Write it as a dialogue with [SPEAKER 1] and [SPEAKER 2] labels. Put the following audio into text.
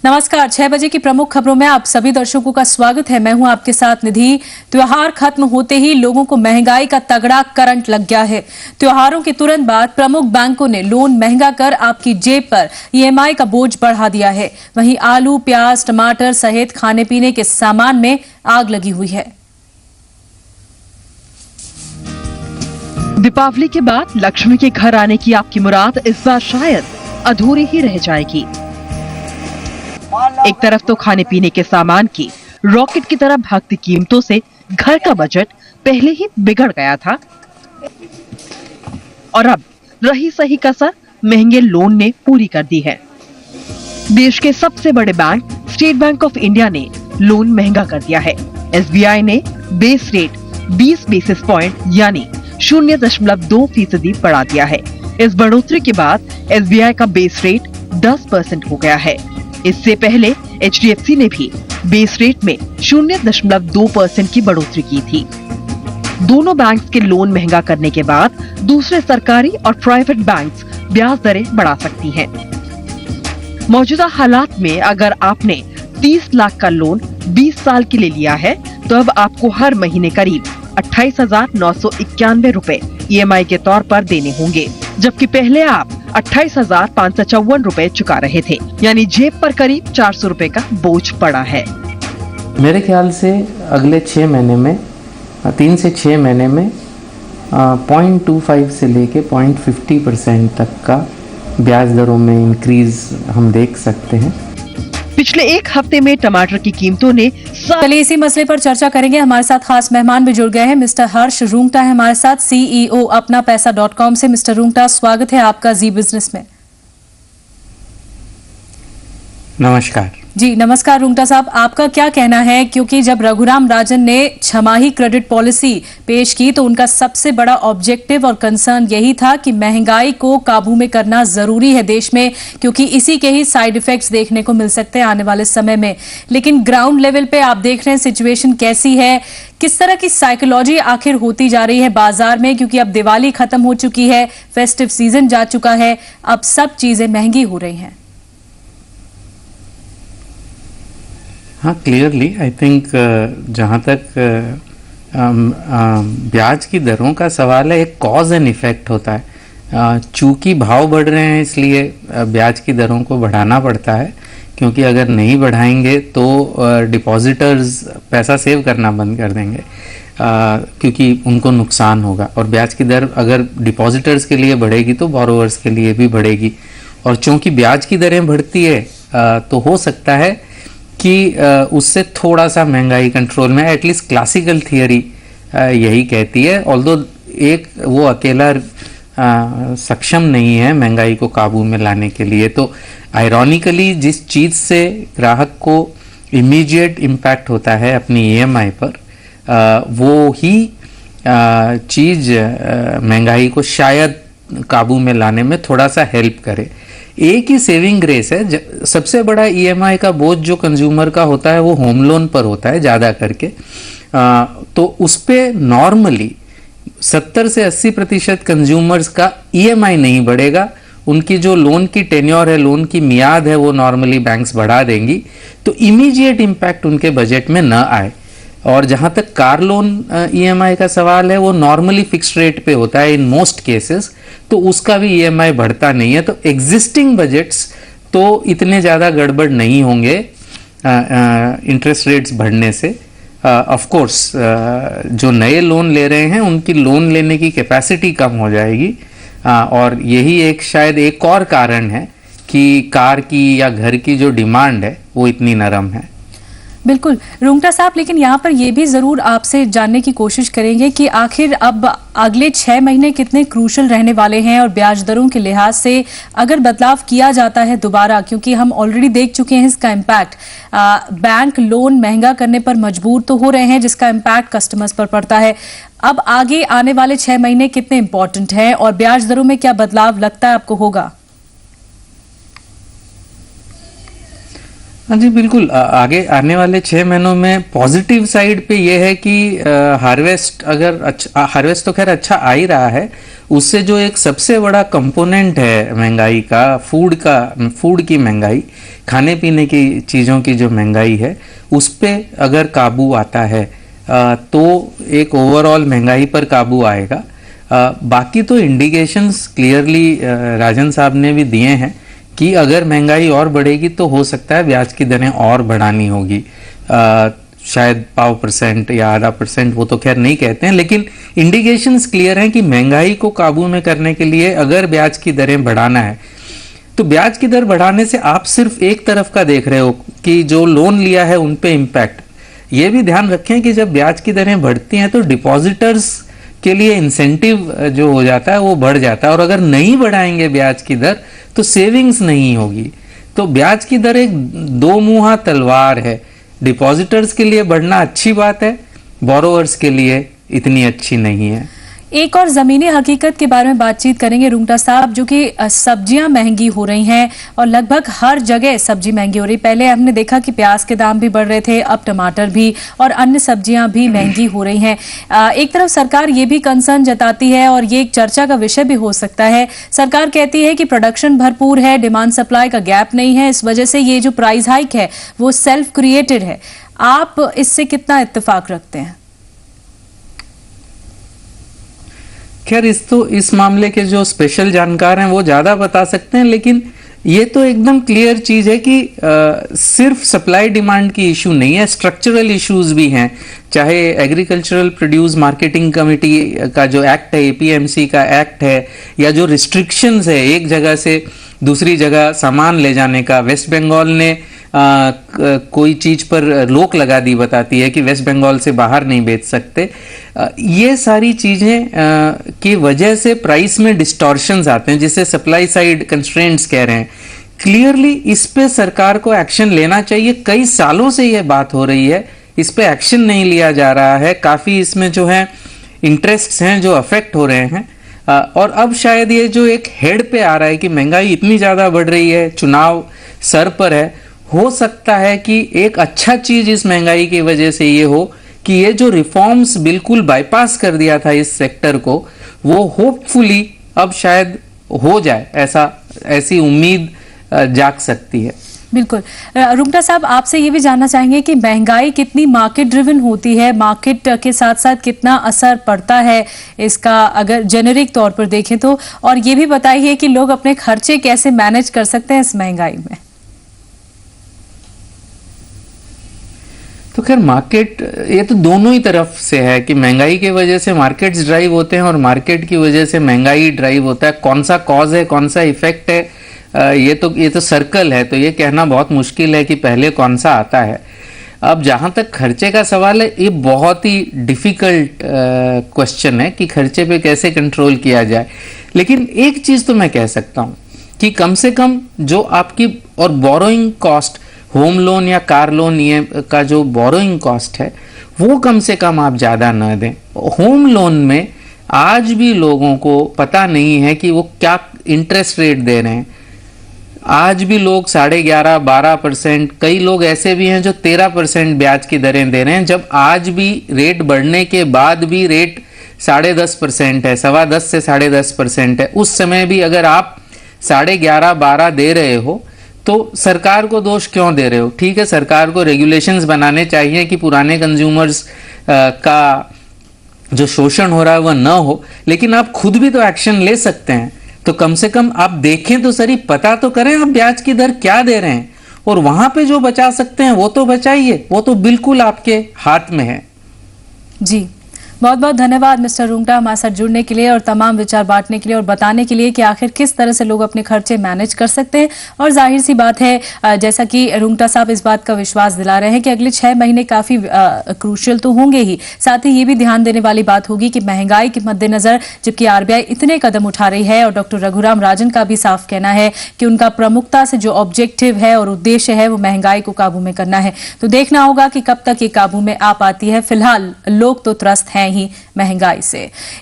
[SPEAKER 1] नमस्कार। 6 बजे की प्रमुख खबरों में आप सभी दर्शकों का स्वागत है। मैं हूं आपके साथ निधि। त्योहार खत्म होते ही लोगों को महंगाई का तगड़ा करंट लग गया है। त्योहारों के तुरंत बाद प्रमुख बैंकों ने लोन महंगा कर आपकी जेब पर ईएमआई का बोझ बढ़ा दिया है। वहीं आलू, प्याज, टमाटर सहित खाने पीने के सामान में आग लगी हुई है।
[SPEAKER 2] दीपावली के बाद लक्ष्मी के घर आने की आपकी मुराद इस बार शायद अधूरी ही रह जाएगी। एक तरफ तो खाने पीने के सामान की रॉकेट की तरह भागती कीमतों से घर का बजट पहले ही बिगड़ गया था, और अब रही सही कसर महंगे लोन ने पूरी कर दी है। देश के सबसे बड़े bank state bank of India ने लोन महंगा कर दिया है। एसबीआई ने बेस रेट 20 बेसिस पॉइंट यानी 0.2% बढ़ा दिया है। इस बढ़ोतरी के बाद एसबीआई का बेस रेट 10% हो गया है। इससे पहले एचडीएफसी ने भी बेस रेट में 0.2% की बढ़ोतरी की थी। दोनों बैंक्स के लोन महंगा करने के बाद दूसरे सरकारी और प्राइवेट बैंक्स ब्याज दरें बढ़ा सकती हैं। मौजूदा हालात में अगर आपने 30 लाख का लोन 20 साल के लिए लिया है तो अब आपको हर महीने करीब 28,991 रुपए ईएमआई के तौर पर देने होंगे, जबकि पहले आप 28,554 रुपए चुका रहे थे। यानी जेब पर करीब 400 रुपए का बोझ पड़ा है।
[SPEAKER 3] मेरे ख्याल से अगले 6 महीने में 3 से 6 महीने में 0.25 से लेके 0.50% तक का ब्याज दरों में इंक्रीज हम देख सकते हैं।
[SPEAKER 2] पिछले एक हफ्ते में टमाटर की कीमतों ने
[SPEAKER 1] चलिए इसी मसले पर चर्चा करेंगे। हमारे साथ खास मेहमान भी जुड़ गए हैं। मिस्टर हर्ष रुंगटा है हमारे साथ, सीईओ अपनापैसा.com से। मिस्टर रुंगटा, स्वागत है आपका जी बिजनेस में।
[SPEAKER 3] नमस्कार
[SPEAKER 1] जी नमस्कार। रुंगटा साहब, आपका क्या कहना है, क्योंकि जब रघुराम राजन ने छमाही क्रेडिट पॉलिसी पेश की तो उनका सबसे बड़ा ऑब्जेक्टिव और कंसर्न यही था कि महंगाई को काबू में करना जरूरी है देश में, क्योंकि इसी के ही साइड इफेक्ट्स देखने को मिल सकते हैं आने वाले समय में। लेकिन ग्राउंड लेवल पे आप देख रहे हैं सिचुएशन कैसी है, किस तरह की साइकोलॉजी आखिर होती जा रही है बाजार में, क्योंकि अब दिवाली खत्म हो चुकी है, फेस्टिव सीजन जा चुका है, अब सब चीजें महंगी हो रही हैं।
[SPEAKER 3] हाँ, क्लियरली आई थिंक जहाँ तक ब्याज की दरों का सवाल है, एक कॉज एंड इफेक्ट होता है। चूंकि भाव बढ़ रहे हैं इसलिए ब्याज की दरों को बढ़ाना पड़ता है, क्योंकि अगर नहीं बढ़ाएंगे तो डिपॉजिटर्स पैसा सेव करना बंद कर देंगे, क्योंकि उनको नुकसान होगा। और ब्याज की दर अगर डिपॉजिटर्स के लिए बढ़ेगी तो बोरोवर्स के लिए भी बढ़ेगी। और चूंकि ब्याज की दरें बढ़ती है तो हो सकता है कि उससे थोड़ा सा महंगाई कंट्रोल में, एटलीस्ट क्लासिकल थियरी यही कहती है। ऑल्दो एक वो अकेला सक्षम नहीं है महंगाई को काबू में लाने के लिए। तो आयरॉनिकली जिस चीज़ से ग्राहक को इमीडिएट इम्पैक्ट होता है अपनी ईएमआई पर, वो ही चीज़ महंगाई को शायद काबू में लाने में थोड़ा सा हेल्प करे। एक ही सेविंग ग्रेस है। सबसे बड़ा ईएमआई का बोझ जो कंज्यूमर का होता है वो होम लोन पर होता है ज़्यादा करके। तो उस पर नॉर्मली 70 से 80% कंज्यूमर्स का ईएमआई नहीं बढ़ेगा। उनकी जो लोन की टेन्योर है, लोन की मियाद है, वो नॉर्मली बैंक्स बढ़ा देंगी, तो इमीडिएट इम्पैक्ट उनके बजट में न आए। और जहाँ तक कार लोन ईएमआई का सवाल है, वो नॉर्मली फिक्स्ड रेट पे होता है इन मोस्ट केसेस, तो उसका भी ईएमआई बढ़ता नहीं है। तो एग्जिस्टिंग बजट्स तो इतने ज़्यादा गड़बड़ नहीं होंगे इंटरेस्ट रेट्स बढ़ने से। ऑफ कोर्स जो नए लोन ले रहे हैं उनकी लोन लेने की कैपेसिटी कम हो जाएगी, और यही एक शायद एक और कारण है कि कार की या घर की जो डिमांड है वो इतनी नरम है।
[SPEAKER 1] बिल्कुल रुंगटा साहब, लेकिन यहाँ पर यह भी जरूर आपसे जानने की कोशिश करेंगे कि आखिर अब अगले 6 महीने कितने क्रूशल रहने वाले हैं, और ब्याज दरों के लिहाज से अगर बदलाव किया जाता है दोबारा, क्योंकि हम ऑलरेडी देख चुके हैं इसका इम्पैक्ट। बैंक लोन महंगा करने पर मजबूर तो हो रहे हैं, जिसका इम्पैक्ट कस्टमर्स पर पड़ता है। अब आगे आने वाले 6 महीने कितने इंपॉर्टेंट हैं, और ब्याज दरों में क्या बदलाव लगता है आपको होगा?
[SPEAKER 3] हाँ जी बिल्कुल। आगे आने वाले 6 महीनों में पॉजिटिव साइड पे ये है कि हार्वेस्ट अगर अच्छा, हार्वेस्ट तो खैर अच्छा आ ही रहा है, उससे जो एक सबसे बड़ा कंपोनेंट है महंगाई का, फूड की महंगाई, खाने पीने की चीज़ों की जो महंगाई है, उस पे अगर काबू आता है तो एक ओवरऑल महंगाई पर काबू आएगा। बाकी तो इंडिकेशंस क्लियरली राजन साहब ने भी दिए हैं कि अगर महंगाई और बढ़ेगी तो हो सकता है ब्याज की दरें और बढ़ानी होगी, शायद 0.5% या आधा %, वो तो खैर नहीं कहते हैं, लेकिन इंडिकेशंस क्लियर हैं कि महंगाई को काबू में करने के लिए अगर ब्याज की दरें बढ़ाना है तो ब्याज की दर बढ़ाने से आप सिर्फ एक तरफ का देख रहे हो कि जो लोन लिया है उन पे इम्पैक्ट। ये भी ध्यान रखें कि जब ब्याज की दरें बढ़ती हैं तो डिपॉजिटर्स के लिए इंसेंटिव जो हो जाता है वो बढ़ जाता है, और अगर नहीं बढ़ाएंगे ब्याज की दर तो सेविंग्स नहीं होगी। तो ब्याज की दर एक दो मुहा तलवार है, डिपॉजिटर्स के लिए बढ़ना अच्छी बात है, बोरोवर्स के लिए इतनी अच्छी नहीं है।
[SPEAKER 1] एक और जमीनी हकीकत के बारे में बातचीत करेंगे रुंगटा साहब, जो कि सब्जियां महंगी हो रही हैं और लगभग हर जगह सब्जी महंगी हो रही। पहले हमने देखा कि प्याज के दाम भी बढ़ रहे थे, अब टमाटर भी और अन्य सब्जियां भी महंगी हो रही हैं। एक तरफ सरकार ये भी कंसर्न जताती है और ये एक चर्चा का विषय भी हो सकता है। सरकार कहती है कि प्रोडक्शन भरपूर है, डिमांड सप्लाई का गैप नहीं है, इस वजह से ये जो प्राइस हाइक है वो सेल्फ क्रिएटेड है। आप इससे कितना इत्तेफाक रखते हैं?
[SPEAKER 3] खैर इस मामले के जो स्पेशल जानकार हैं वो ज्यादा बता सकते हैं, लेकिन ये तो एकदम क्लियर चीज है कि सिर्फ सप्लाई डिमांड की इशू नहीं है, स्ट्रक्चरल इश्यूज भी हैं। चाहे एग्रीकल्चरल प्रोड्यूस मार्केटिंग कमेटी का जो एक्ट है, एपीएमसी का एक्ट है, या जो रिस्ट्रिक्शंस है एक जगह से दूसरी जगह सामान ले जाने का, वेस्ट बंगाल ने कोई चीज पर रोक लगा दी, बताती है कि वेस्ट बंगाल से बाहर नहीं बेच सकते। ये सारी चीजें की वजह से प्राइस में डिस्टॉर्शंस आते हैं, जिसे सप्लाई साइड कंस्ट्रेंट्स कह रहे हैं। क्लियरली इस पे सरकार को एक्शन लेना चाहिए। कई सालों से ये बात हो रही है, इस पे एक्शन नहीं लिया जा रहा है। काफी इसमें जो है इंटरेस्ट्स हैं जो अफेक्ट हो रहे हैं, और अब शायद ये जो एक हेड पे आ रहा है कि महंगाई इतनी ज्यादा बढ़ रही है, चुनाव सर पर है, हो सकता है कि एक अच्छा चीज इस महंगाई की वजह से ये हो कि ये जो रिफॉर्म्स बिल्कुल बाईपास कर दिया था इस सेक्टर को, वो होपफुली अब शायद हो जाए, ऐसी उम्मीद जाग सकती है।
[SPEAKER 1] बिल्कुल। रुंगटा साहब, आपसे ये भी जानना चाहेंगे कि महंगाई कितनी मार्केट ड्रिवन होती है, मार्केट के साथ साथ कितना असर पड़ता है इसका अगर जेनेरिक तौर पर देखें तो, और ये भी बताइए कि लोग अपने खर्चे कैसे मैनेज कर सकते हैं इस महंगाई में।
[SPEAKER 3] तो खैर मार्केट, ये तो दोनों ही तरफ से है कि महंगाई की वजह से मार्केट्स ड्राइव होते हैं और मार्केट की वजह से महंगाई ड्राइव होता है। कौन सा कॉज है, कौन सा इफेक्ट है, ये तो सर्कल है, तो ये कहना बहुत मुश्किल है कि पहले कौन सा आता है। अब जहां तक खर्चे का सवाल है, ये बहुत ही डिफिकल्ट क्वेश्चन है कि खर्चे पे कैसे कंट्रोल किया जाए। लेकिन एक चीज तो मैं कह सकता हूं कि कम से कम जो आपकी और बोरोइंग कॉस्ट, होम लोन या कार लोन ये का जो बोरोइंग कॉस्ट है, वो कम से कम आप ज़्यादा न दें। होम लोन में आज भी लोगों को पता नहीं है कि वो क्या इंटरेस्ट रेट दे रहे हैं। आज भी लोग 11.5-12%, कई लोग ऐसे भी हैं जो 13% ब्याज की दरें दे रहे हैं, जब आज भी रेट बढ़ने के बाद भी रेट 10.5% है, 10.25 से 10.5% है। उस समय भी अगर आप 11.5-12 दे रहे हो तो सरकार को दोष क्यों दे रहे हो? ठीक है, सरकार को रेगुलेशंस बनाने चाहिए कि पुराने कंज्यूमर्स का जो शोषण हो रहा है वह न हो, लेकिन आप खुद भी तो एक्शन ले सकते हैं। तो कम से कम आप देखें तो सही, पता तो करें आप ब्याज की दर क्या दे रहे हैं, और वहां पे जो बचा सकते हैं वो तो बचाइए, वो तो बिल्कुल आपके हाथ में है।
[SPEAKER 1] जी, बहुत बहुत धन्यवाद मिस्टर रुंगटा हमारे साथ जुड़ने के लिए और तमाम विचार बांटने के लिए और बताने के लिए कि आखिर किस तरह से लोग अपने खर्चे मैनेज कर सकते हैं। और जाहिर सी बात है, जैसा कि रुंगटा साहब इस बात का विश्वास दिला रहे हैं कि अगले 6 महीने काफी क्रूशियल तो होंगे ही, साथ ही ये भी ध्यान देने वाली बात होगी कि महंगाई के मद्देनजर जबकि आरबीआई इतने कदम उठा रही है और डॉक्टर रघुराम राजन का भी साफ कहना है कि उनका प्रमुखता से जो ऑब्जेक्टिव है और उद्देश्य है वो महंगाई को काबू में करना है, तो देखना होगा कि कब तक ये काबू में आ पाती है। फिलहाल लोग तो त्रस्त हैं ही महंगाई से।